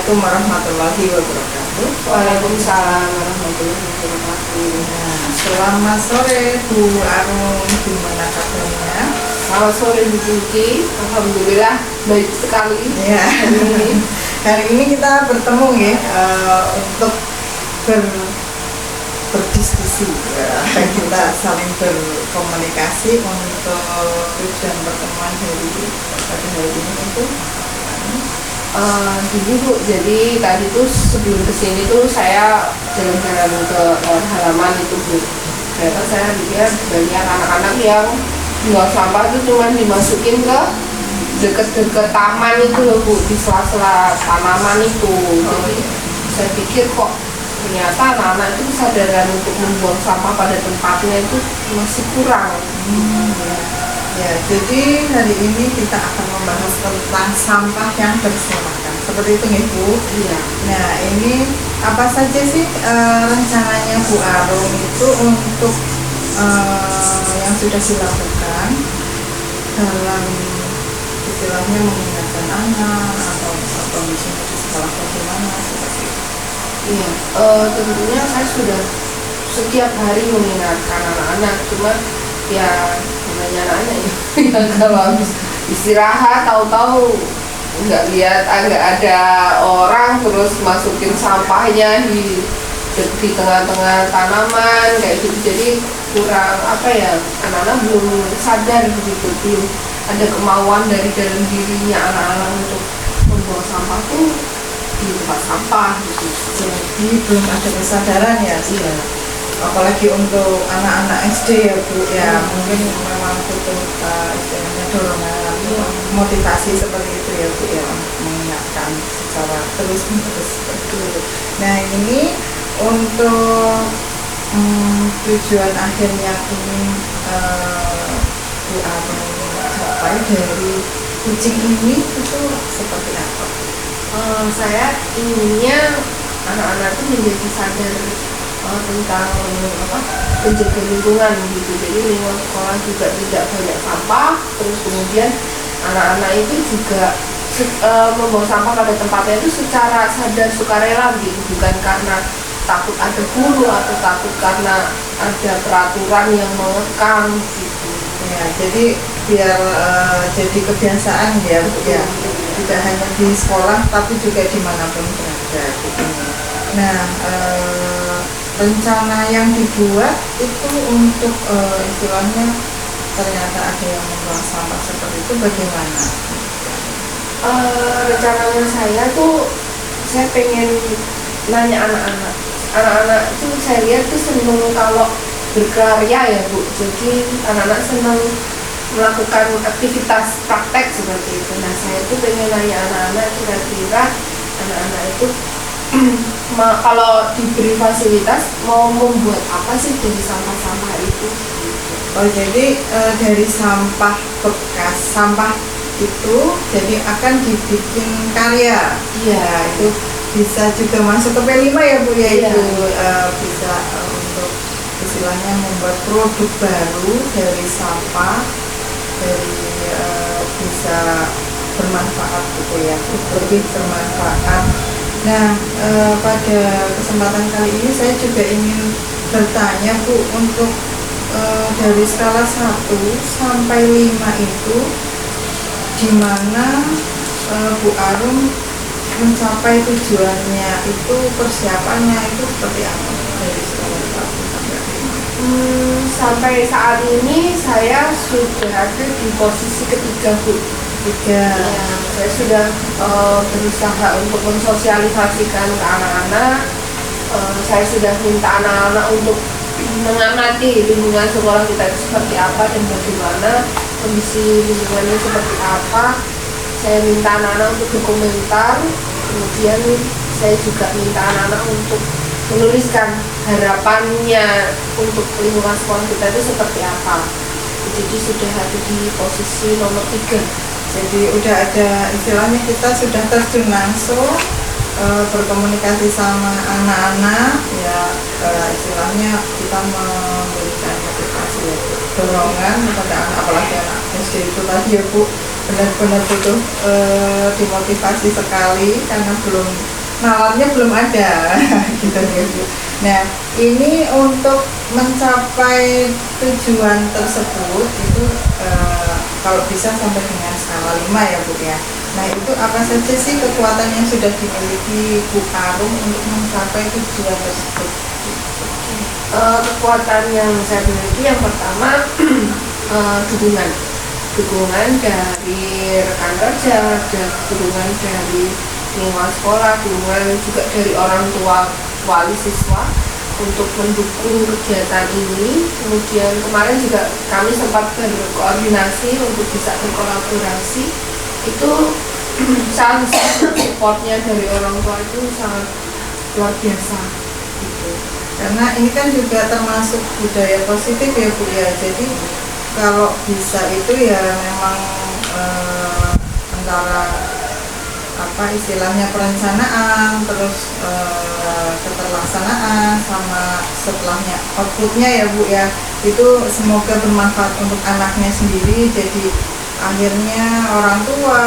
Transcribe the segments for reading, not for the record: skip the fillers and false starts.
Assalamualaikum warahmatullahi wabarakatuh. Waalaikumsalam warahmatullahi wabarakatuh. Nah, selamat sore Bu Arum, gimana kabarnya? Selamat sore Bu Pinky, alhamdulillah baik sekali. Ya, hari ini kita bertemu ya untuk berdiskusi ya. Kita saling berkomunikasi untuk tujuan pertemuan pada hari ini itu. Gini Bu, jadi tadi tuh sebelum kesini tuh saya jalan-jalan ke halaman itu Bu. Ternyata saya lihat banyak anak-anak yang buang sampah tuh cuma dimasukin ke deket-deket taman itu loh Bu, di sela-sela tanaman itu. Jadi saya pikir kok ternyata anak-anak itu kesadaran untuk membuang sampah pada tempatnya itu masih kurang. Ya, jadi hari ini kita akan membahas tentang sampah yang berserakan. Seperti itu nih Bu. Iya. Nah, ini apa saja sih rencananya Bu Arum itu untuk yang sudah dilakukan dalam istilahnya mengingatkan anak atau kondisinya di sekolah bagaimana seperti itu? Iya, tentunya saya sudah setiap hari mengingatkan anak-anak, cuma ya namanya anak-anak ya kalau habis istirahat tahu-tahu nggak lihat nggak ada orang terus masukin sampahnya di tengah-tengah tanaman kayak gitu, jadi kurang apa ya, anak-anak belum sadar gitu, belum ada kemauan dari dalam dirinya anak-anak untuk membuang sampah tuh di tempat sampah gitu. Jadi belum ada kesadaran ya. Iya. Apalagi untuk anak-anak SD ya Bu ya, mungkin memang butuh istilahnya dorongan motivasi seperti itu ya Bu ya, mengingatkan secara terus menerus seperti itu. Nah, ini untuk tujuan akhir yang ingin Bu Arum capai dari kucing ini itu seperti apa? Saya inginnya anak-anak itu menjadi sadar tentang penjaga lingkungan gitu. Jadi lingkungan sekolah juga tidak banyak sampah, terus kemudian anak-anak itu juga membuang sampah pada tempatnya itu secara sadar sukarela gitu, bukan karena takut ada guru atau takut karena ada peraturan yang mengekang gitu. Ya, jadi biar jadi kebiasaan ya Bu ya, tidak hanya di sekolah tapi juga dimanapun berada gitu. Nah, rencana yang dibuat itu untuk istilahnya ternyata ada yang membuang sampah seperti itu bagaimana? Rencananya saya tuh saya pengen nanya anak-anak itu saya lihat tuh seneng kalau berkarya ya Bu, jadi anak-anak seneng melakukan aktivitas praktek seperti itu. Nah, saya tuh pengen nanya anak-anak, kira-kira anak-anak itu kalau diberi fasilitas mau membuat apa sih dari sampah-sampah itu? Oh, jadi dari sampah bekas sampah itu jadi akan dibikin karya. Iya, itu bisa juga masuk ke P5 ya Bu ya. Iya. Itu bisa untuk istilahnya membuat produk baru dari sampah, dari bisa bermanfaat gitu ya, lebih bermanfaat. Nah, pada kesempatan kali ini saya juga ingin bertanya Bu, untuk dari skala 1 sampai 5 itu di mana Bu Arum mencapai tujuannya itu, persiapannya itu seperti apa dari skala 1 sampai 5? Sampai saat ini saya sudah ada di posisi ketiga Bu. Ya, saya sudah berusaha untuk mensosialisasikan ke anak-anak. Saya sudah minta anak-anak untuk mengamati lingkungan sekolah kita itu seperti apa dan bagaimana kondisi lingkungannya seperti apa. Saya minta anak-anak untuk berkomentar, kemudian saya juga minta anak-anak untuk menuliskan harapannya untuk lingkungan sekolah kita itu seperti apa. Jadi sudah ada di posisi nomor 3. Jadi udah ada istilahnya, kita sudah terjun langsung berkomunikasi sama anak-anak ya, istilahnya kita memberikan motivasi ya, dorongan kepada anak, apalagi anak SD itu tadi ya Bu, benar-benar butuh dimotivasi sekali karena nalarnya belum ada gitu ya Bu. Nah ini untuk mencapai tujuan tersebut itu kalau bisa sampai dengan skala 5 ya Bu ya. Nah itu apa saja sih kekuatan yang sudah dimiliki Bu Arum untuk mencapai tujuan tersebut? Kekuatan yang saya miliki yang pertama dukungan dari rekan kerja, dan dukungan dari lingkungan sekolah, dukungan juga dari orang tua wali siswa untuk mendukung kegiatan ini. Kemudian kemarin juga kami sempat berkoordinasi untuk bisa berkolaborasi. Itu sangat besar supportnya dari orang tua itu sangat luar biasa gitu. Karena ini kan juga termasuk budaya positif ya Bu ya. Jadi kalau bisa itu ya memang antara apa istilahnya perencanaan terus keterlaksanaan sama setelahnya outputnya ya Bu ya, itu semoga bermanfaat untuk anaknya sendiri. Jadi akhirnya orang tua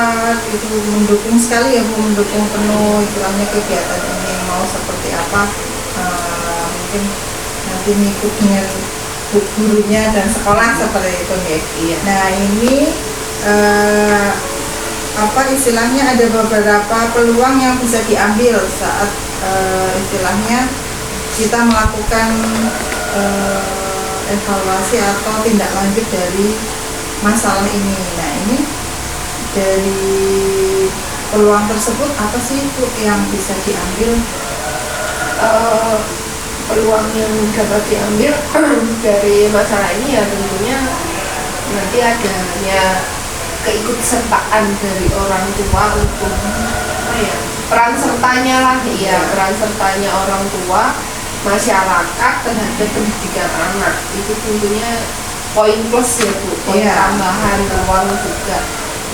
itu mendukung sekali ya Bu, mendukung penuh istilahnya kegiatan ini mau seperti apa, mungkin nanti ngikutnya gurunya dan sekolah seperti itu ya. Iya. Nah ini apa istilahnya ada beberapa peluang yang bisa diambil saat istilahnya kita melakukan evaluasi atau tindak lanjut dari masalah ini. Nah ini dari peluang tersebut apa sih Bu yang bisa diambil? Peluang yang dapat diambil dari masalah ini ya tentunya nanti adanya keikutsertaan dari orang tua untuk peran sertanya lah ya, peran sertanya orang tua masyarakat terhadap pendidikan anak itu tentunya poin plus ya Bu, poin tambahan ruang juga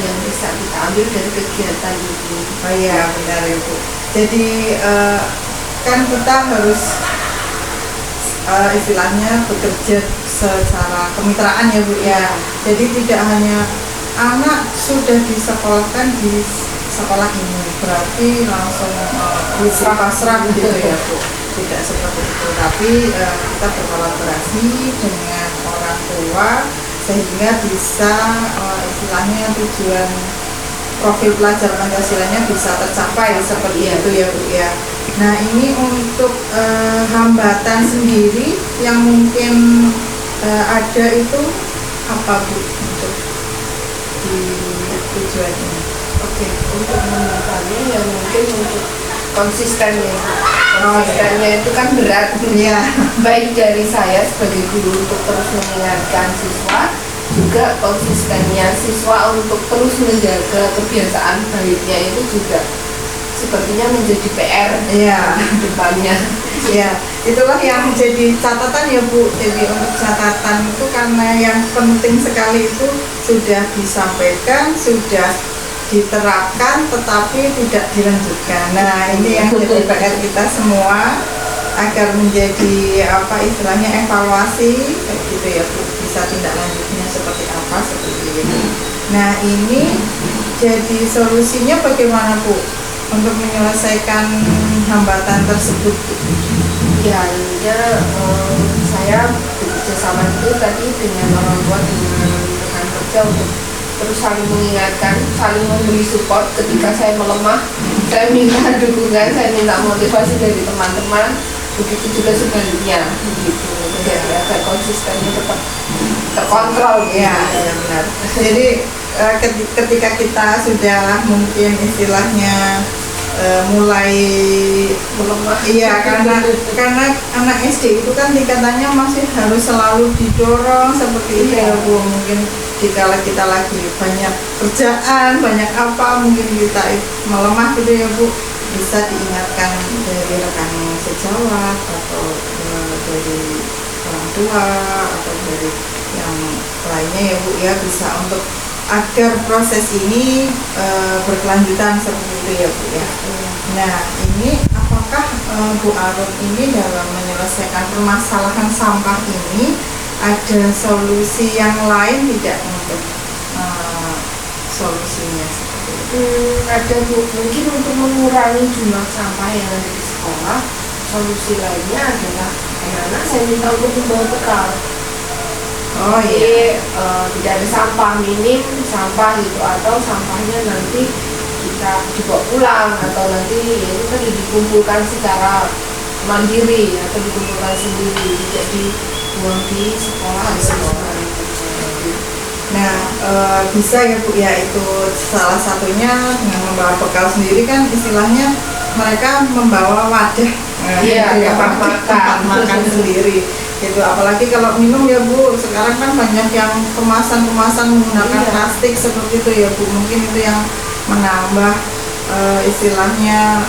yang bisa kita ambil dari kegiatan ini. Oh iya benar ya Bu. Jadi kan kita harus istilahnya bekerja secara kemitraan ya Bu ya. Jadi tidak hanya anak sudah disekolahkan di sekolah ini berarti langsung pasrah gitu ya Bu. Tidak seperti itu, tapi kita berkolaborasi dengan orang tua sehingga bisa istilahnya tujuan profil pelajar Pancasilanya bisa tercapai seperti itu ya Bu ya. Nah ini untuk hambatan sendiri yang mungkin ada itu apa Bu untuk di tujuan ini? Oke, untuk hambatannya yang mungkin untuk konsistennya itu kan berat ya. Baik dari saya sebagai guru untuk terus mengingatkan siswa, juga konsistennya siswa untuk terus menjaga kebiasaan baiknya itu juga sepertinya menjadi PR depannya. Ya, itulah yang menjadi catatan ya Bu. Jadi untuk catatan itu karena yang penting sekali itu sudah disampaikan, sudah diterapkan, tetapi tidak dilanjutkan. Nah ini yang jadi PR kita semua agar menjadi apa istilahnya evaluasi kayak gitu ya Bu. Bisa tindak lanjutnya seperti apa seperti itu. Nah ini jadi solusinya bagaimana Bu untuk menyelesaikan hambatan tersebut? Ya, saya bekerja sama itu tadi dengan orang tua, dengan rekan kerja untuk terus saling mengingatkan, saling memberi support ketika saya melemah. Saya minta dukungan, saya minta motivasi dari teman-teman. Begitu juga sebaliknya, begitu. Jadi agar konsistennya tetap terkontrol. Ya, benar. Jadi ketika kita sudah mungkin istilahnya mulai melemah, iya karena anak SD itu kan tingkatannya masih harus selalu didorong seperti itu ya Bu. Mungkin dikala kita lagi banyak kerjaan, banyak apa, mungkin kita melemah gitu ya Bu, bisa diingatkan dari rekan sejawat atau dari orang tua atau dari yang lainnya ya Bu ya, bisa untuk agar proses ini berkelanjutan seperti itu ya Bu ya. Nah ini apakah Bu Arum ini dalam menyelesaikan permasalahan sampah ini ada solusi yang lain tidak untuk solusinya seperti itu? Ada Bu, mungkin untuk mengurangi jumlah sampah yang ada di sekolah, solusi lainnya adalah anak-anak saya minta untuk membawa bekal. Oh Jadi iya. tidak ada sampah, minim sampah gitu, atau sampahnya nanti kita dibawa pulang, atau nanti ya itu tadi dikumpulkan secara mandiri atau dikumpulkan sendiri, tidak dibuang di sekolah Di atau sekolah. di Nah, bisa ya Bu ya, itu salah satunya dengan membawa bekal sendiri kan istilahnya mereka membawa wadah. Nah, Iya, itu ya, tempat tempat makan. makan sendiri. Gitu. Apalagi kalau minum ya Bu, sekarang kan banyak yang kemasan-kemasan menggunakan Iya. plastik seperti itu ya Bu. Mungkin itu yang menambah istilahnya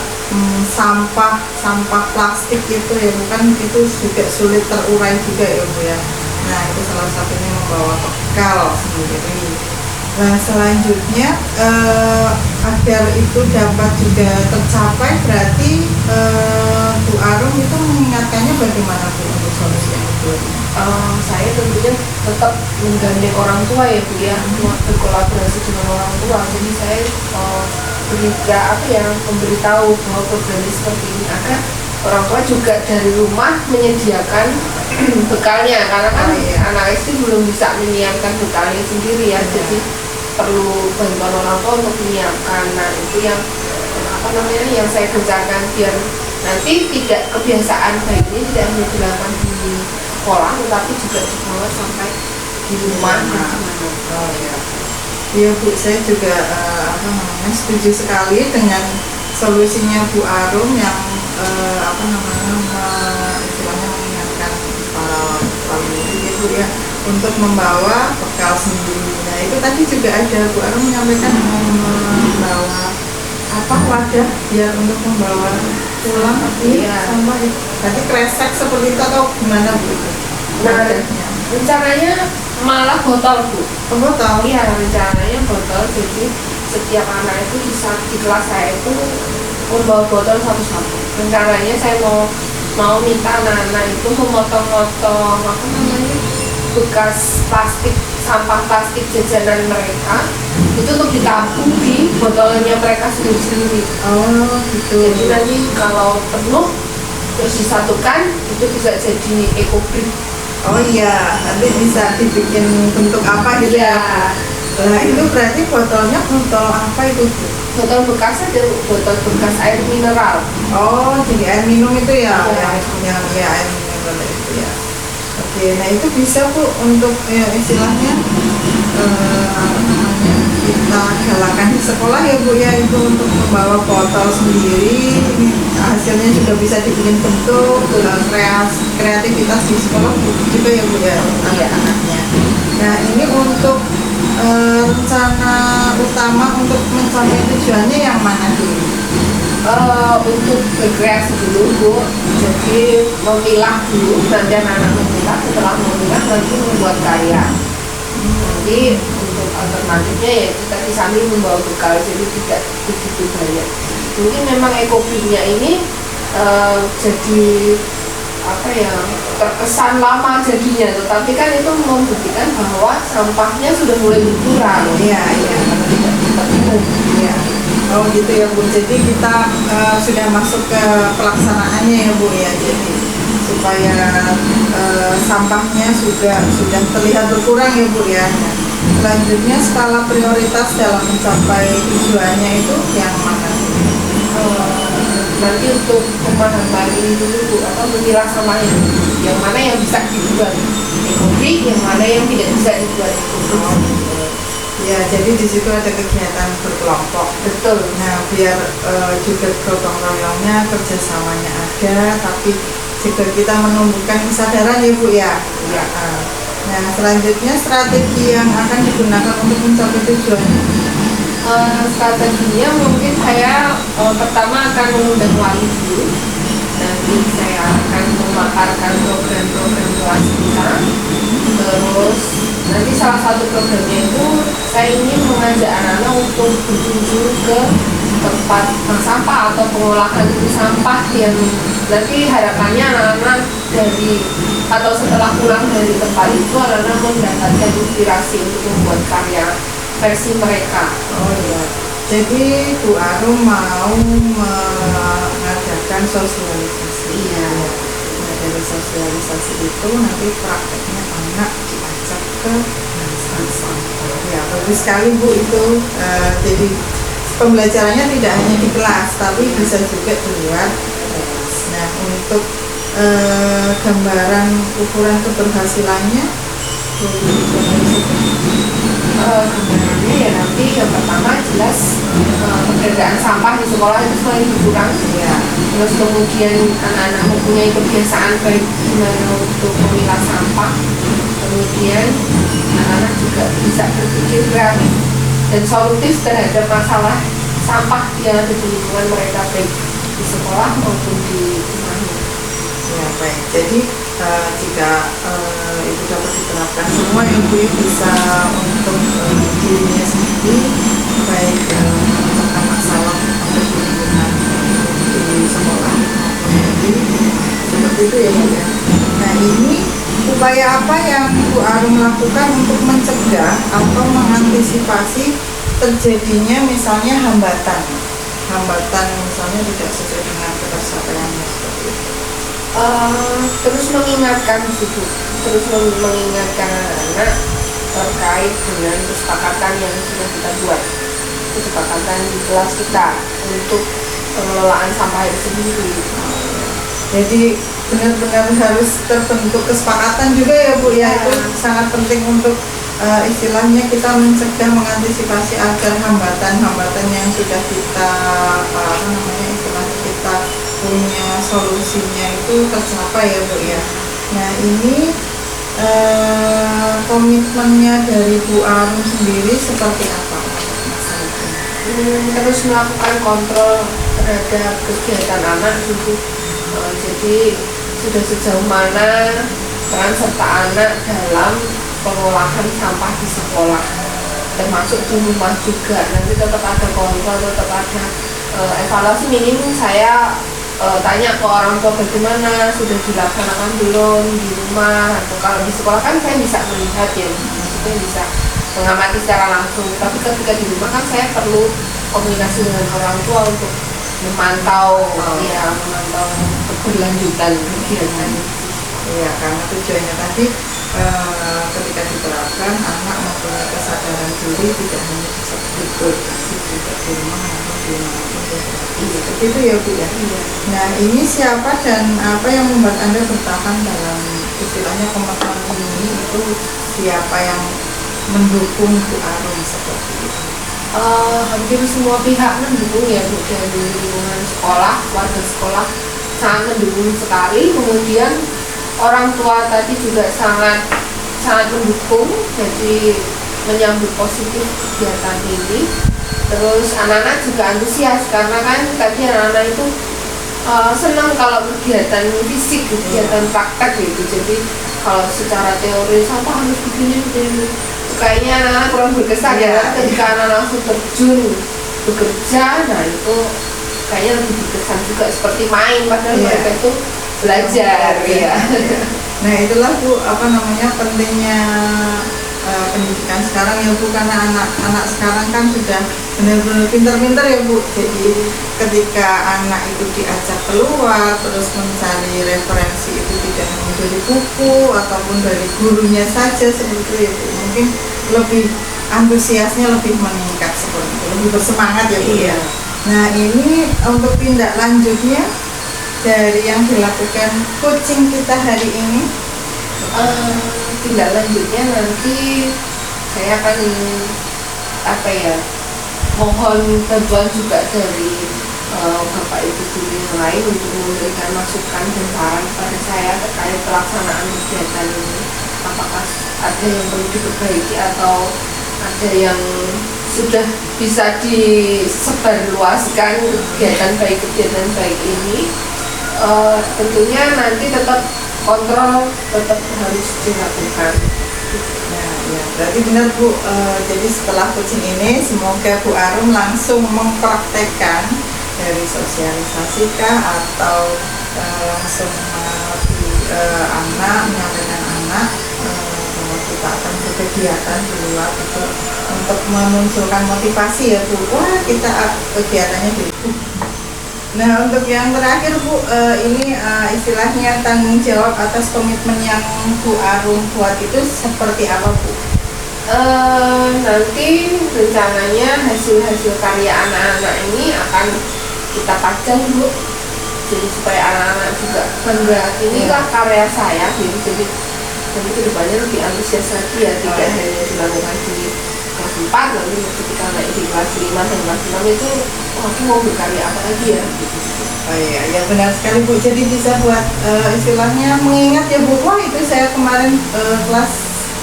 sampah plastik itu ya, bukan itu juga sulit terurai juga ya Bu ya. Nah, itu salah satunya membawa bekal sendiri. Nah, selanjutnya agar itu dapat juga tercapai, berarti Bu Arum itu mengingatkannya bagaimana Bu untuk solusi yang kedua ini? Saya tentunya tetap menggandeng orang tua ya Bu ya, berkolaborasi dengan orang tua. Jadi saya memberitahu bahwa program ini seperti ini agar orang tua juga dari rumah menyediakan bekalnya, karena kan anak SD belum bisa menyiapkan bekalnya sendiri ya, jadi perlu bantuan orang tua untuk menyiapkan. Nah itu yang yang saya gencarkan, biar nanti tidak kebiasaan baik ini tidak hanya dilakukan di sekolah tetapi juga dibawa sampai di rumah. Oh ya, iya Bu, saya juga setuju sekali dengan solusinya Bu Arum yang istilahnya mengingatkan gitu ya, untuk membawa bekal sendiri. Nah itu tadi juga ada Bu Arum menyampaikan membawa wadah biar untuk membawa pulang sampah itu. Tadi kresek seperti itu atau gimana Bu? Nah, rencananya malah botol Bu. Botol? Iya, rencananya botol. Jadi setiap anak itu di kelas saya itu membawa botol satu-satu. Rencananya saya mau minta anak-anak itu memotong-motong bekas plastik, sampah plastik jajanan mereka itu untuk ditampung di botolnya mereka sendiri-sendiri. Oh gitu. Jadi nanti kalau penuh terus disatukan itu bisa jadi ekobrik. Oh iya, nanti bisa dibikin bentuk apa gitu ya. Nah itu berarti botolnya botol apa itu Bu? Botol bekas ada botol bekas air mineral. Oh jadi air minum itu ya, yang air mineral itu ya. Oke, nah itu bisa Bu untuk istilahnya kita galakan di sekolah ya Bu ya, itu untuk membawa botol sendiri. Hasilnya juga bisa dibikin bentuk, kreativitas di sekolah juga ya Bu ya, anak-anaknya. Nah ini untuk rencana utama untuk mencapai tujuannya yang mana dulu? Untuk berkreasi dulu Bu, jadi memilah dulu, nanti anak-anak memilah, setelah memilah nanti membuat karya. Nanti untuk alternatifnya ya kita sambil membawa bekal, jadi tidak begitu banyak. Mungkin memang ekobrimnya ini jadi terkesan lama jadinya, tetapi kan itu membuktikan bahwa sampahnya sudah mulai berkurang. Iya. Oh gitu ya Bu, jadi kita sudah masuk ke pelaksanaannya ya Bu ya, jadi supaya sampahnya sudah terlihat berkurang ya Bu ya. Selanjutnya skala prioritas dalam mencapai tujuannya itu yang mana? Nanti untuk pemahaman ini dulu Bu, memilah sampahnya, yang mana yang bisa dibuat ekobrik, yang mana yang tidak bisa dibuat ekobrik. Ya, jadi di situ ada kegiatan berkelompok. Betul. Nah, biar juga gotong royongnya, kerjasamanya ada, tapi juga kita menumbuhkan kesadaran ya Bu ya. Iya. Nah, selanjutnya strategi yang akan digunakan untuk mencapai tujuan. Strateginya mungkin saya pertama akan mengundang wali dulu. Nanti saya akan memaparkan program-program kelas kita. Terus nanti salah satu programnya itu saya ingin mengajak anak-anak untuk berkunjung ke tempat sampah atau pengolahan sampah yang nanti harapannya anak-anak setelah pulang dari tempat itu anak-anak mendapatkan inspirasi untuk membuat karya versi mereka. Oh iya. Jadi Bu Arum mau mengadakan sosialisasi. Iya. Nah, dari sosialisasi itu nanti prakteknya anak diajak ke sampah. Ya, bagus sekali Bu itu. Jadi pembelajarannya tidak hanya di kelas, tapi bisa juga di luar kelas. Nah, untuk gambaran ukuran keberhasilannya, Gambarannya ya nanti yang pertama jelas keberadaan sampah di sekolah itu semakin berkurang ya. Terus kemudian anak-anak mempunyai kebiasaan baik gimana untuk memilah sampah. Kemudian anak-anak juga bisa berpikir kreatif dan solutif terhadap masalah sampah yang ada di lingkungan mereka, baik di sekolah maupun di rumahnya. ya baik. Jadi jika itu dapat diterapkan semua, ibu bisa untuk dirinya sendiri, baik mencegah masalah ada di lingkungan di sekolah maupun di seperti itu ya Bu ya. Nah, ini upaya apa yang Bu Arum lakukan untuk mencegah atau mengantisipasi terjadinya misalnya hambatan misalnya tidak sesuai dengan ketersediaannya seperti itu? Terus mengingatkan gitu, terus mengingatkan anak-anak terkait dengan kesepakatan yang sudah kita buat, kesepakatan di kelas kita untuk pengelolaan sampah itu sendiri. Jadi benar-benar harus terbentuk kesepakatan juga ya Bu ya, itu sangat penting untuk istilahnya kita mencegah, mengantisipasi agar hambatan-hambatan yang sudah kita istilahnya kita punya solusinya itu tercapai ya Bu ya. Nah, ini komitmennya dari Bu Arum sendiri seperti apa masalah ini? Terus melakukan kontrol terhadap kegiatan anak gitu. Jadi sudah sejauh mana peran serta anak dalam pengolahan sampah di sekolah, termasuk di rumah juga. Nanti tetap ada kontrol, tetap ada evaluasi minimum. Saya tanya ke orang tua bagaimana, sudah dilaksanakan belum di rumah, atau kalau di sekolah kan saya bisa melihat ya, maksudnya bisa mengamati secara langsung. Tapi ketika di rumah kan saya perlu komunikasi dengan orang tua untuk memantau memantau keberlanjutan kegiatan. Iya, karena tujuannya tadi ketika diterapkan anak mempunyai kesadaran diri, tidak hanya bisa berkoordinasi juga di rumah maupun di manapun seperti itu ya Bu ya. Nah, ini siapa dan apa yang membuat Anda bertahan dalam istilahnya komitmen ini, itu siapa yang mendukung Bu Arum seperti itu? Hampir semua pihak mendukung ya Bu, dari lingkungan sekolah, warga sekolah sangat mendukung sekali. Kemudian orang tua tadi juga sangat mendukung, jadi menyambut positif kegiatan ini. Terus anak-anak juga antusias karena kan tadi anak-anak itu senang kalau kegiatan fisik, kegiatan praktek gitu. Jadi kalau secara teori sampah harus begini, kayaknya anak-anak kurang berkesan ya. Ketika anak langsung terjun bekerja, nah itu kayaknya lebih berkesan juga, seperti main padahal mereka itu belajar ya. Nah, itulah Bu pentingnya pendidikan sekarang ya Bu, karena anak-anak sekarang kan sudah benar-benar pintar-pintar ya Bu. Jadi ketika anak itu diajak keluar terus mencari referensi, itu tidak hanya dari buku ataupun dari gurunya saja seperti itu ya Bu, mungkin lebih antusiasnya lebih meningkat seperti itu, lebih bersemangat ya Bu ya. Nah, ini untuk tindak lanjutnya dari yang dilakukan coaching kita hari ini, tindak lanjutnya nanti saya akan mohon bantuan juga dari Bapak Ibu guru yang lain untuk memberikan masukan dan saran kepada saya terkait pelaksanaan kegiatan ini. Apakah ada yang perlu diperbaiki atau ada yang sudah bisa disebarluaskan kegiatan baik ini. Tentunya nanti tetap kontrol tetap harus dilakukan. Ya, berarti benar Bu. Jadi setelah coaching ini semoga Bu Arum langsung mempraktekkan dari sosialisasi atau langsung menyampaikan anak bahwa kita akan kegiatan di luar itu untuk memunculkan motivasi ya Bu. Wah kita kegiatannya gitu. Nah untuk yang terakhir Bu, ini istilahnya tanggung jawab atas komitmen yang Bu Arum buat itu seperti apa Bu? Nanti rencananya hasil-hasil karya anak-anak ini akan kita pajang Bu, jadi supaya anak-anak juga bangga, inilah karya saya gitu. Jadi nanti kedepannya lebih antusias lagi ya, tidak hanya dilakukan di kelas 4, nanti ketika naik di kelas 5 dan kelas 6 itu aku mau berkarya apa lagi ya gitu. Oh iya, ya benar sekali Bu. Jadi bisa buat istilahnya mengingat ya Bu. Wah itu saya kemarin kelas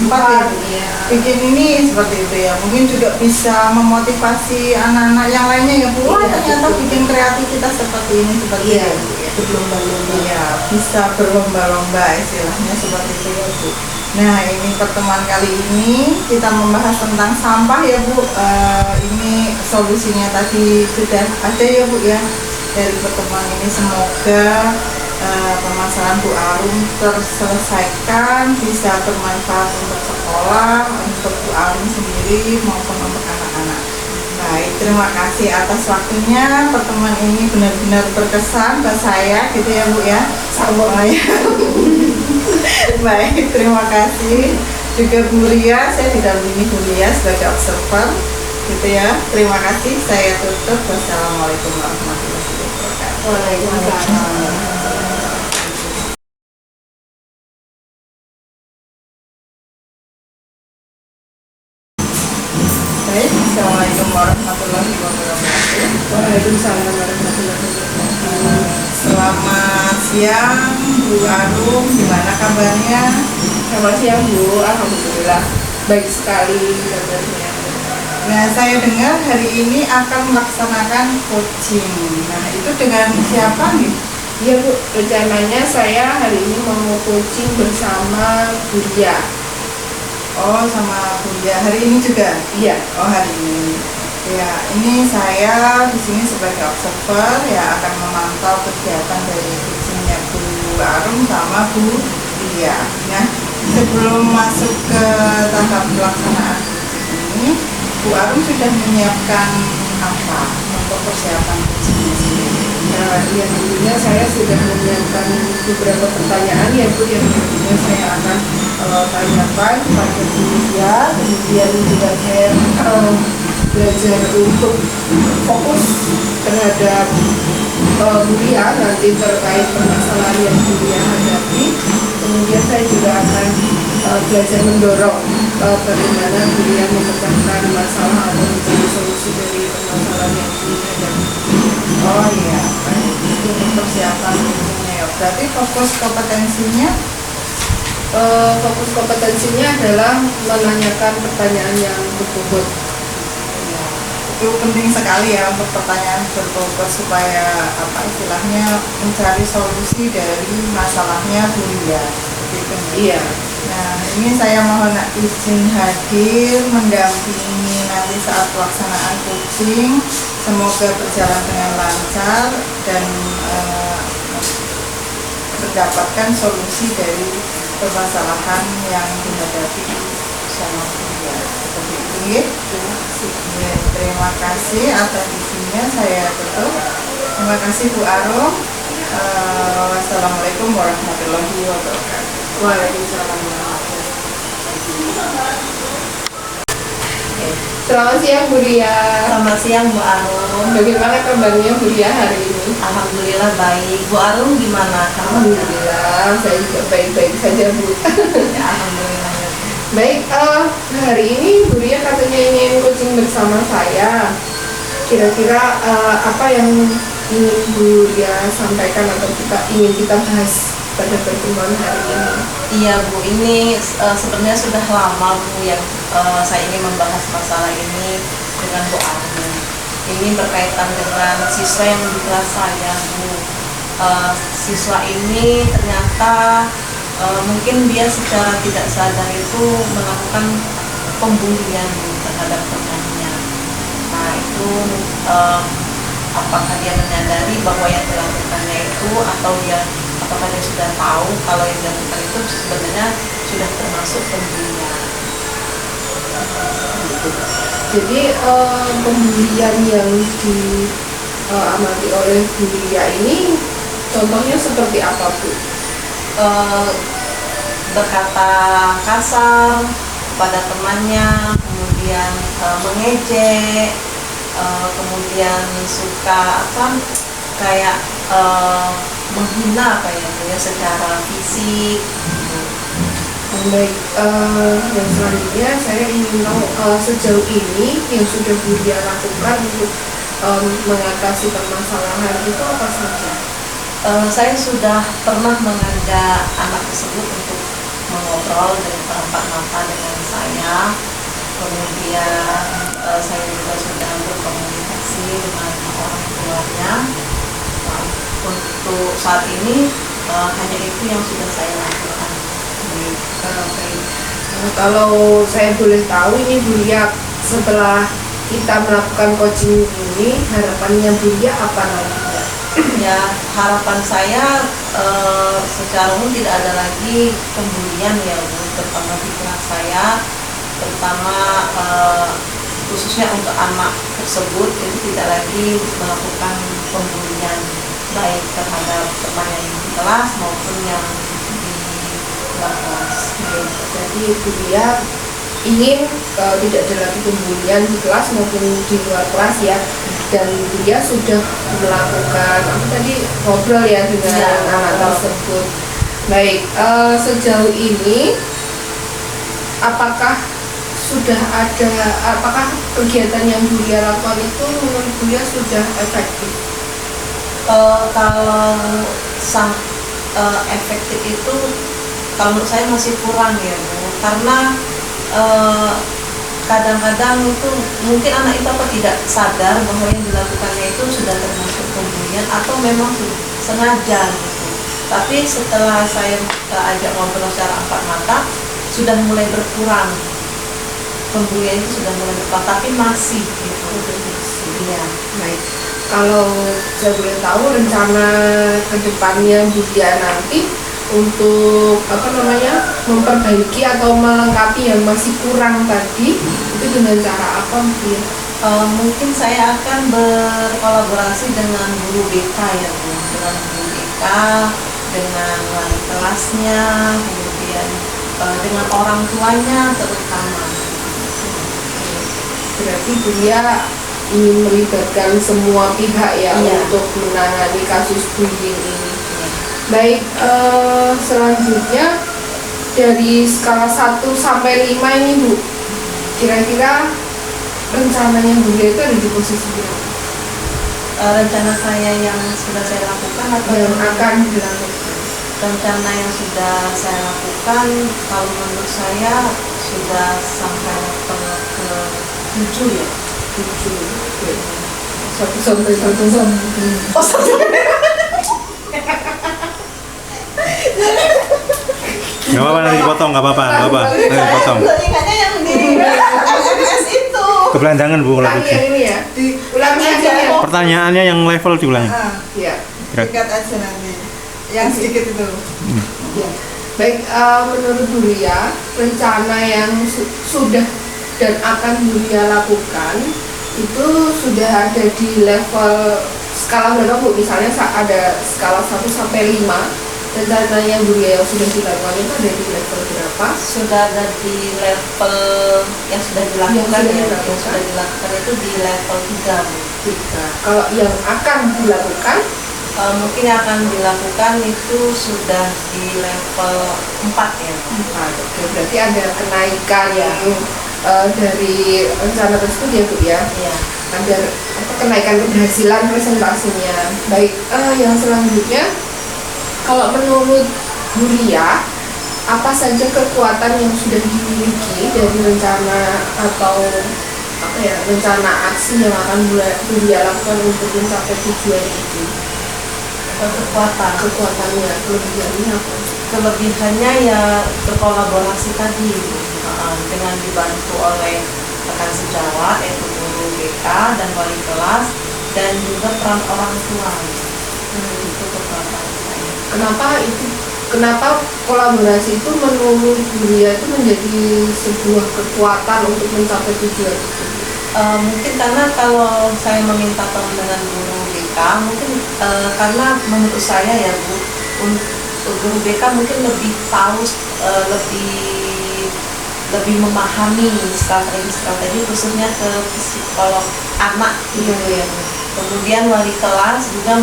4 ya. Iya. Bikin ini seperti itu ya. Mungkin juga bisa memotivasi anak-anak yang lainnya ya Bu. Wah Iya, ternyata betul. bikin kreativitas seperti ini seperti Iya, itu ya. berlomba-lomba. Iya, bisa berlomba-lomba istilahnya seperti itu ya Bu. Nah ini pertemuan kali ini kita membahas tentang sampah ya Bu. Ini solusinya tadi sudah ada ya Bu ya. Dari pertemuan ini semoga permasalahan Bu Arum terselesaikan, bisa bermanfaat untuk sekolah, untuk Bu Arum sendiri maupun untuk anak-anak. Baik, terima kasih atas waktunya. Pertemuan ini benar-benar berkesan buat saya gitu ya Bu ya. Sama Ya. Baik, terima kasih. Juga Bu Ria, saya didampingi Bu Ria sebagai observer gitu ya. Terima kasih, saya tutup. Wassalamualaikum warahmatullahi wabarakatuh. Waalaikumsalam. Baik, Assalamualaikum warahmatullahi wabarakatuh. Waalaikumsalam warahmatullahi wabarakatuh. Selamat siang Bu Arum, gimana kabarnya? Selamat siang Bu, alhamdulillah baik sekali kabarnya. Nah, saya dengar hari ini akan melaksanakan coaching. Nah, itu dengan siapa nih? Iya Bu, rencananya saya hari ini mau coaching bersama Buria. Oh, sama Bu Ria. Hari ini juga? Iya. Oh, hari ini. Ya, ini saya di sini sebagai observer ya akan memantau kegiatan dari coachingnya Bu Arum sama Bu Ria. Nah, sebelum masuk ke tahap pelaksanaan coaching ini, Bu Arum sudah menyiapkan apa untuk persiapan coaching sendiri? Nah, ya tentunya saya sudah menyiapkan beberapa pertanyaan ya Bu, yang tentunya saya akan tanyakan kepada Buria. Kemudian juga saya belajar untuk fokus terhadap Buria nanti terkait permasalahan yang Buria hadapi. Kemudian saya juga akan belajar mendorong bagaimana Buria memecahkan masalah atau mencari solusi dari permasalahan yang Buria hadapi. Oh iya, baik. Itu untuk persiapan coachingnya ya. Berarti fokus kompetensinya Fokus kompetensinya adalah menanyakan pertanyaan yang berbobot. ya, itu penting sekali ya untuk pertanyaan berbobot supaya apa istilahnya mencari solusi dari masalahnya Bu Ria. Seperti itu. Iya. Nah, ini saya mohon izin hadir mendampingi nanti saat pelaksanaan coaching. Semoga berjalan dengan lancar dan mendapatkan solusi dari permasalahan yang dihadapi sama Buria. Seperti itu ya. Ya, terima kasih atas izinnya saya tutup. Terima kasih Bu Arum. Wassalamualaikum warahmatullahi wabarakatuh. Waalaikumsalam warahmatullahi wabarakatuh. Selamat siang Buria. Selamat siang Bu Arum. Bagaimana kabarnya Buria hari ini? Alhamdulillah baik. Bu Arum gimana? Alhamdulillah, saya juga baik-baik saja Bu. Ya, alhamdulillah. Baik, hari ini Buria katanya ingin coaching bersama saya. Kira-kira apa yang ingin Buria sampaikan atau ingin kita bahas pada pertemuan hari ini? Iya Bu, ini sebenarnya sudah lama Bu yang saya ingin membahas masalah ini dengan Bu Arum. Ini berkaitan dengan siswa yang di kelas saya Bu. Siswa ini ternyata mungkin dia secara tidak sadar itu melakukan pembulian terhadap temannya. Nah itu apakah dia menyadari bahwa yang dilakukannya itu atau apakah dia sudah tahu kalau yang dilakukan itu sebenarnya sudah termasuk pembulian. tersebut. Jadi pembulian yang diamati oleh Bu Lia ini contohnya seperti apa, Bu? Berkata kasar kepada temannya, kemudian mengejek, kemudian suka kayak menghina secara fisik. Baik, yang selanjutnya saya ingin tahu sejauh ini yang sudah Bu Lia lakukan untuk mengatasi permasalahan itu apa saja? Saya sudah pernah mengajak anak tersebut untuk mengobrol dengan empat mata dengan saya. Kemudian saya juga sudah berkomunikasi dengan orang tuanya. Untuk saat ini hanya itu yang sudah saya lakukan. Baik. Kalau saya boleh tahu ini Bu Lia, setelah kita melakukan coaching ini harapannya Bu Lia apa nantinya? Ya, harapan saya secara umum tidak ada lagi pembulian ya Bu, terutama di kelas saya, terutama khususnya untuk anak tersebut itu tidak lagi melakukan pembulian baik terhadap teman yang di kelas maupun yang di luar kelas. Baik, jadi Bu Lia ingin tidak ada lagi pembulian di kelas maupun di luar kelas ya, dan dia sudah melakukan apa tadi, ngobrol ya dengan anak tersebut. Baik, sejauh ini apakah kegiatan yang Bu Lia lakukan itu menurut Bu Lia sudah efektif? Kalau efektif itu kalau menurut saya masih kurang ya Bu, karena kadang-kadang itu mungkin anak itu tidak sadar bahwa yang dilakukannya itu sudah termasuk pembulian atau memang sengaja gitu. Tapi setelah saya ajak ngobrol secara empat mata sudah mulai berkurang, pembulian itu sudah mulai berkurang, tapi masih gitu. Iya. Baik, kalau saya boleh tahu rencana kedepannya Bu Lia nanti untuk memperbaiki atau melengkapi yang masih kurang tadi itu dengan cara apa mungkin? Mungkin saya akan berkolaborasi dengan guru BK ya Bu, dengan guru BK, dengan wali kelasnya, kemudian dengan orang tuanya terutama. Berarti Bu Lia ingin melibatkan semua pihak ya, untuk menangani kasus bullying ini. Baik, selanjutnya dari skala 1 sampai 5 ini Bu, kira-kira rencananya Bu Lia itu ada di posisi berapa? Rencana saya yang sudah saya lakukan atau yang akan dilakukan? Rencana yang sudah saya lakukan kalau menurut saya sudah sampai ke 7 ya. 7. Satu sampai. Oh, sampai. Nggak apa-apa, nanti dipotong, nggak apa-apa, nanti dipotong. Ingatnya yang di SMS itu. Kebelanjangan Bu kalau Ulangi gitu. yang ini ya, ulangi aja ya. Pertanyaannya yang level diulangi. Ya. Singkat aja nanti. Yang sedikit itu. Ya. Baik, menurut Bu Lia, rencana yang sudah dan akan Bu Lia lakukan itu sudah ada di level skala berapa Bu? Misalnya ada skala 1 sampai 5. Rencana yang Bu Lia yang sudah dilakukan itu ada di level berapa? Sudah ada di level yang sudah dilakukan yang sudah dilakukan itu di level 3 Bu. 3. Kalau yang akan dilakukan mungkin yang akan dilakukan itu sudah di level 4 ya. 4. Oke, berarti ada kenaikan dari rencana tersebut ya Bu ya. Iya. Ada kenaikan keberhasilan presentasinya. Baik, yang selanjutnya, kalau menurut Bu Lia, apa saja kekuatan yang sudah dimiliki dari rencana atau rencana aksi yang akan Bu Lia lakukan untuk mencapai tujuan itu? Kekuatannya, kelebihannya apa? Kelebihannya ya berkolaborasi tadi dengan dibantu oleh rekan sejawat yaitu guru BK dan wali kelas dan juga peran orang tua. Itu kekuatan saya. Kenapa itu kenapa kolaborasi itu menurut Bulia itu menjadi sebuah kekuatan untuk mencapai tujuan itu? Mungkin karena kalau saya meminta tolong dengan guru BK, mungkin karena menurut saya ya Bu, guru BK mungkin lebih tahu, lebih memahami strategi khususnya ke psikolog anak gitu ya. Kemudian wali kelas juga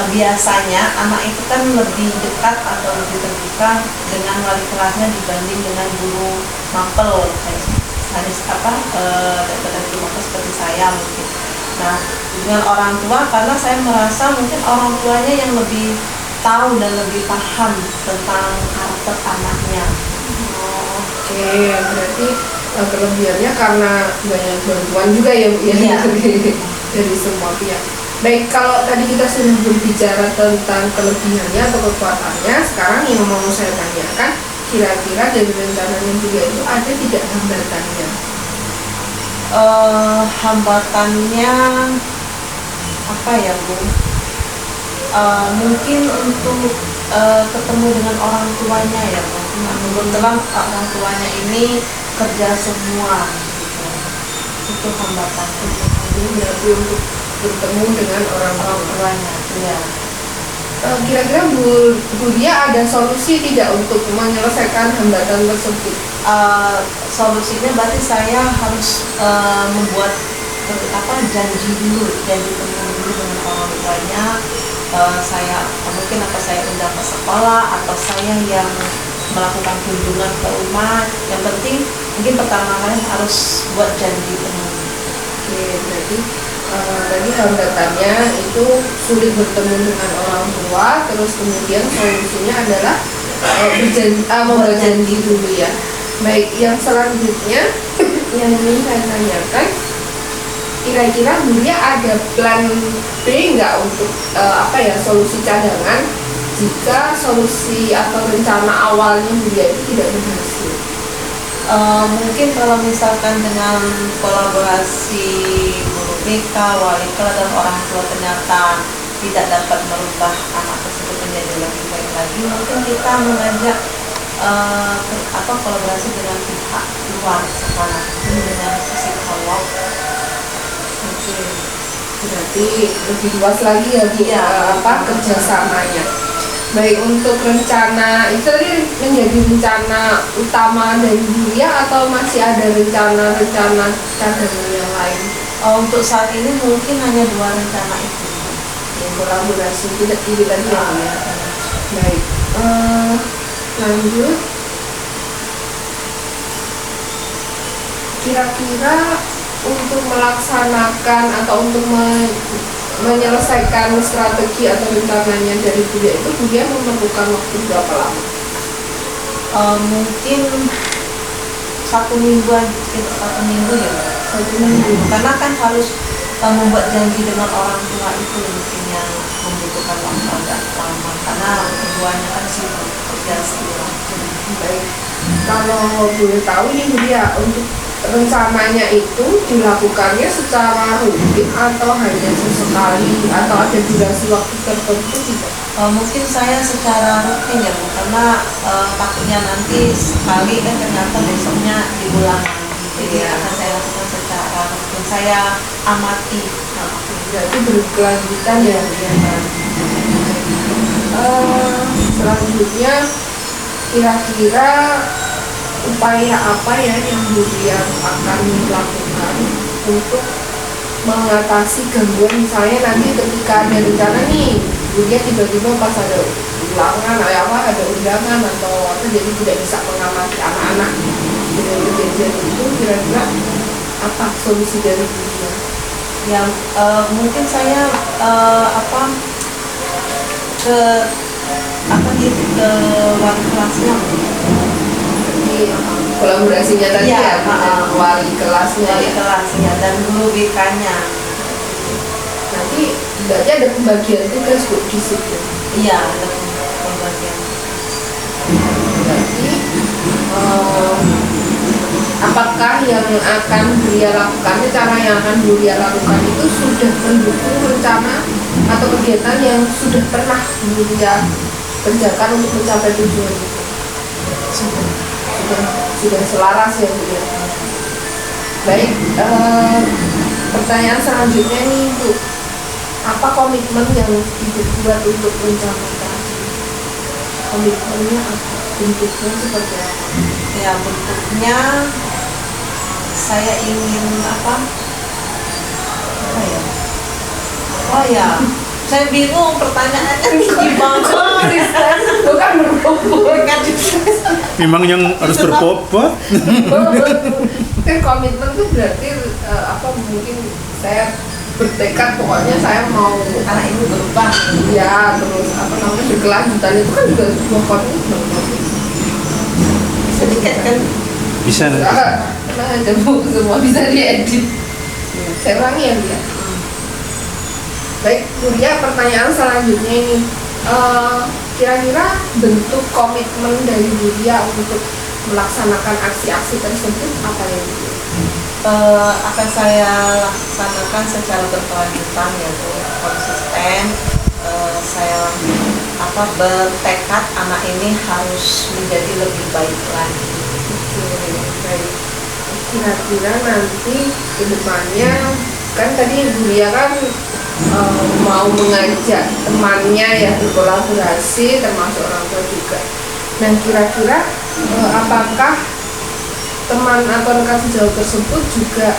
biasanya anak itu kan lebih dekat atau lebih terbuka dengan wali kelasnya dibanding dengan guru mapel daripada guru mapel seperti saya mungkin. Nah, dengan orang tua karena saya merasa mungkin orang tuanya yang lebih tahu dan lebih paham tentang karakter anaknya. Oke, berarti kelebihannya karena banyak bantuan juga ya Bu ya, Iya. dari semua pihak. Baik, kalau tadi kita sudah berbicara tentang kelebihannya atau kekuatannya, sekarang yang mau saya tanyakan, kira-kira dari rencananya juga itu ada tidak hambatannya? Hambatannya apa ya Bu? Mungkin untuk ketemu dengan orang tuanya ya Bu. Nah, kebetulan orang tuanya ini kerja semua gitu. Itu hambatan. Jadi berarti untuk bertemu dengan orang Tuanya, ya. Kira-kira Bu Dia ada solusi tidak untuk menyelesaikan hambatan tersebut? Solusinya berarti saya harus membuat janji temu dulu dengan orang tuanya. Saya mungkin saya undang ke sekolah atau saya yang melakukan kunjungan ke rumah. Yang penting mungkin pertama kali harus buat janji temu. Oke, berarti tadi hambatannya itu sulit bertemu dengan orang tua, terus kemudian solusinya adalah membuat janji dulu ya. Baik, yang selanjutnya yang ingin saya tanyakan, kira-kira Bulia ada plan B nggak untuk solusi cadangan jika solusi atau rencana awalnya Bulia itu tidak berhasil? Mungkin kalau misalkan dengan kolaborasi guru BK, wali kelas dan orang tua ternyata tidak dapat merubah anak tersebut menjadi lebih baik lagi, mungkin kita mengajak kolaborasi dengan pihak luar sekolah, dengan psikolog. Oke, berarti lebih luas lagi ya Bu, Iya. Kerjasamanya. Baik, untuk rencana itu tadi menjadi rencana utama dari Bulia atau masih ada rencana-rencana cadangan yang lain? Untuk saat ini mungkin hanya 2 rencana itu. Yang kolaborasi tidak ini tadi ya Bu ya. Baik, lanjut. Kira-kira untuk melaksanakan atau untuk menyelesaikan strategi atau rencananya dari Bulia itu Bulia memerlukan waktu berapa lama? Mungkin 1 minggu ya Mbak. 1 minggu. Karena kan harus membuat janji dengan orang tua itu mungkin yang membutuhkan waktu agak lama karena keduanya kan sibuk kerja semua. Baik, kalau boleh tahu nih Bulia, untuk rencananya itu dilakukannya secara rutin atau hanya sesekali atau ada durasi waktu tertentu tidak? Mungkin saya secara rutin ya Bu, karena takutnya nanti sekali kan ternyata besoknya diulang lagi. Jadi akan saya lakukan secara rutin, saya amati. Berarti berkelanjutan ya. Selanjutnya kira-kira upaya apa ya yang Bulia akan lakukan untuk mengatasi gangguan, misalnya nanti ketika ada rencana nih Bulia tiba-tiba pas ada ulangan ada undangan atau jadi tidak bisa mengamati anak-anak dengan kejadian itu, kira-kira apa solusi dari Bulia? Yang mungkin saya ke wali kelasnya. Jadi kolaborasinya tadi Iya, dengan wali kelasnya Wali ya. kelasnya dan guru BK-nya. Nanti berarti ada pembagian tugas Bu di situ. Iya, ada pembagian. Berarti apakah yang akan Bulia lakukan, cara yang akan Bulia lakukan itu sudah mendukung rencana atau kegiatan yang sudah pernah Bulia kerjakan untuk mencapai tujuan itu? Sudah selaras ya Bu ya. Baik, pertanyaan selanjutnya nih Bu, apa komitmen yang Ibu buat untuk mencapai? Komitmennya apa? Bentuknya seperti apa? Ya, bentuknya saya ingin apa ya? Oh ya, saya bingung pertanyaannya tinggi banget. Bukan berbobot. Memang yang harus berbobot. Kan komitmen tuh berarti apa, mungkin saya bertekad pokoknya saya mau Anak ini berubah. ya, terus apa namanya, berkelanjutan, itu kan juga sebuah komitmen. Sedikit kan? Bisa nanti. Tenang aja Bu, semua bisa diedit. Saya ulangi ya Bu ya. Baik Bu Ria, pertanyaan selanjutnya ini, kira-kira bentuk komitmen dari Bu Ria untuk melaksanakan aksi-aksi tersebut apa ya Bu? Akan saya laksanakan secara berkelanjutan, yaitu konsisten. Saya bertekad anak ini harus menjadi lebih baik lagi. Baik. Kira-kira nanti ke depannya, kan tadi Bu Ria kan mau mengajak temannya ya berkolaborasi, termasuk orang tua juga. Dan kira-kira apakah teman atau rekan sejauh tersebut juga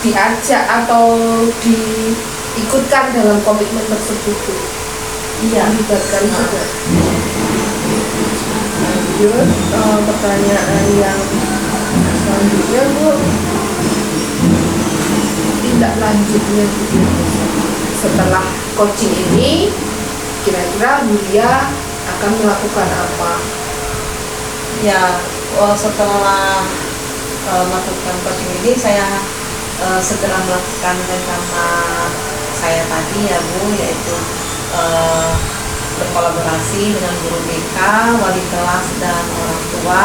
diajak atau diikutkan dalam komitmen tersebut Bu? Iya. Melibatkan juga. Lanjut, pertanyaan yang selanjutnya Bu, tindak lanjutnya Bu, setelah coaching ini kira-kira Bu Ria akan melakukan apa? Ya, setelah melakukan coaching ini saya segera melakukan rencana saya tadi ya Bu, yaitu berkolaborasi dengan guru BK, wali kelas dan orang tua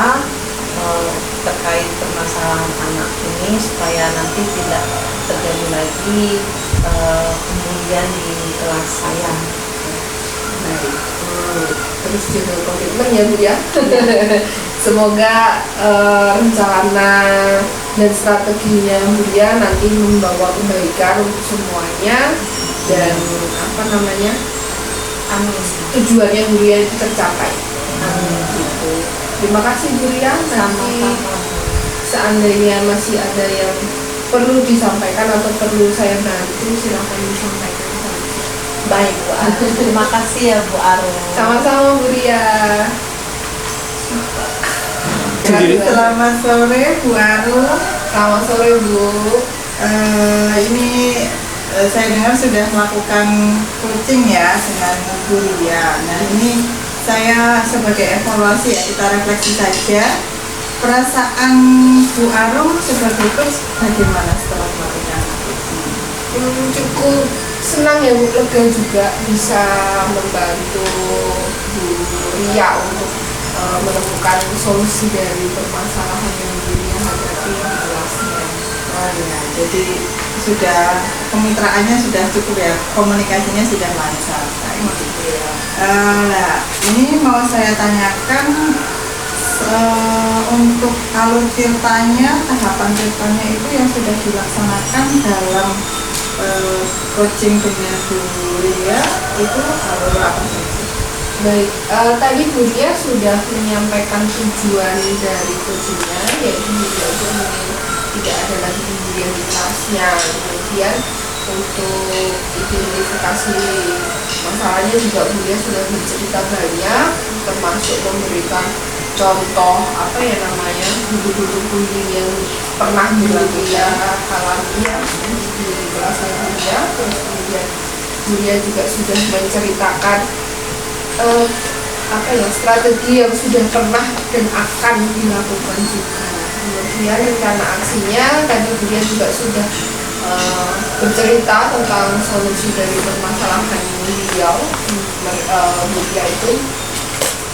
terkait permasalahan anak ini supaya nanti tidak terjadi lagi pembulian di kelas saya. Baik, terus juga komitmen ya Bu ya. Semoga rencana dan strateginya Bu Ria nanti membawa kebaikan untuk semuanya dan apa namanya, tujuannya Bu Ria itu tercapai. Gitu. Terima kasih Bu Ria. Nanti seandainya masih ada yang perlu disampaikan atau perlu saya bantu, silakan disampaikan saja. Baik Bu Arum, terima kasih ya Bu Arum. Sama-sama Bu Ria. Selamat sore Bu Arum. Selamat sore Bu. Ini saya dengar sudah melakukan coaching ya dengan Bu Ria. Nah ini saya sebagai evaluasi ya, kita refleksi saja. Perasaan Bu Arum sebagai coach bagaimana setelah melakukan coaching? Cukup senang ya Bu, lega juga bisa membantu Bu Ria untuk menemukan solusi dari permasalahan yang Bu Ria hadapi di kelasnya. Oh ya, jadi sudah kemitraannya sudah cukup ya, komunikasinya sudah lancar. Gitu ya. Nah, ini mau saya tanyakan untuk alur ceritanya, tahapan ceritanya itu yang sudah dilaksanakan dalam coaching dengan Bu Ria itu alur apa saja? Baik, tadi Bu Ria sudah menyampaikan tujuan dari coachingnya, yaitu Bu Ria itu ingin tidak ada lagi pembulian di kelasnya. Kemudian untuk identifikasi masalahnya juga Bu Ria sudah bercerita banyak, termasuk memberikan contoh apa ya namanya, guru-guru bullying yang pernah Bu Ria alami di kelas Bu Ria. Terus kemudian Bu Ria juga sudah menceritakan apa ya, strategi yang sudah pernah dan akan dilakukan juga. Kemudian rencana aksinya tadi Bu Ria juga sudah bercerita tentang solusi dari permasalahan beliau. Bu Ria itu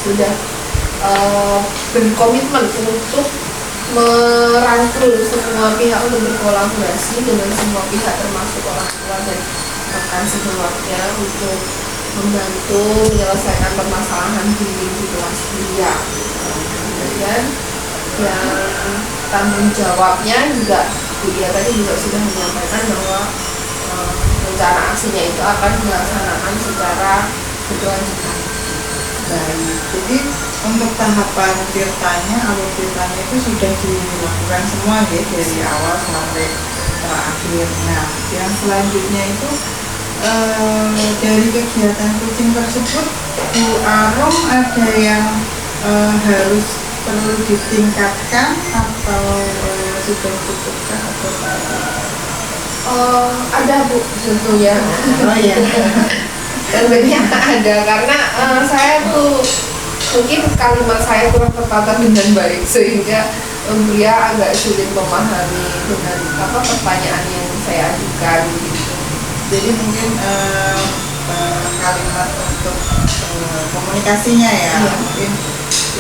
sudah berkomitmen untuk merangkul semua pihak untuk berkolaborasi dengan semua pihak termasuk orang tua dan rekan sejawatnya untuk membantu menyelesaikan permasalahan bullying di kelas dia. Kemudian yang tanggung jawabnya juga Bu Dia tadi juga sudah menyampaikan bahwa rencana aksinya itu akan dilaksanakan secara berkelanjutan. Baik, jadi untuk tahapan tirtanya, alur tirtanya itu sudah dilakukan semua ya dari awal sampai terakhir. Nah, yang selanjutnya itu dari kegiatan kucing tersebut, Bu Arum ada yang harus perlu ditingkatkan atau sudah cukupkah atau Ada Bu, tentunya. oh iya. Tentunya ada, karena saya tuh mungkin kalimat saya kurang tertata dengan baik sehingga dia agak sulit memahami dengan pertanyaan yang saya ajukan gitu. Jadi mungkin kalimat untuk komunikasinya ya, Iya. mungkin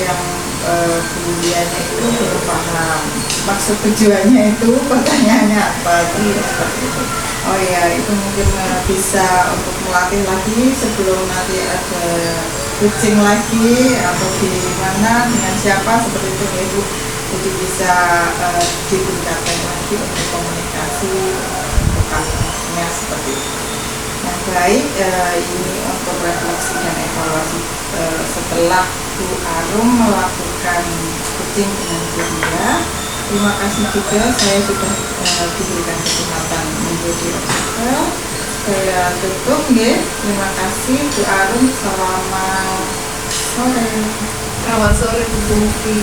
yang kemudiannya itu belum paham maksud tujuannya itu pertanyaannya apa gitu, seperti itu. Oh ya, itu mungkin bisa untuk melatih lagi sebelum nanti ada kucing lagi atau di mana dengan siapa seperti itu ya Bu. Jadi bisa ditingkatkan lagi untuk komunikasi bukannya seperti itu. Nah baik, ini untuk refleksi dan evaluasi setelah Bu Arum melakukan kucing dengan Bu Dia. Terima kasih juga saya sudah diberikan kesempatan menjadi observer. Saya tutup ya. Terima kasih Bu Arum. Selamat sore. Selamat sore Bu Bungki.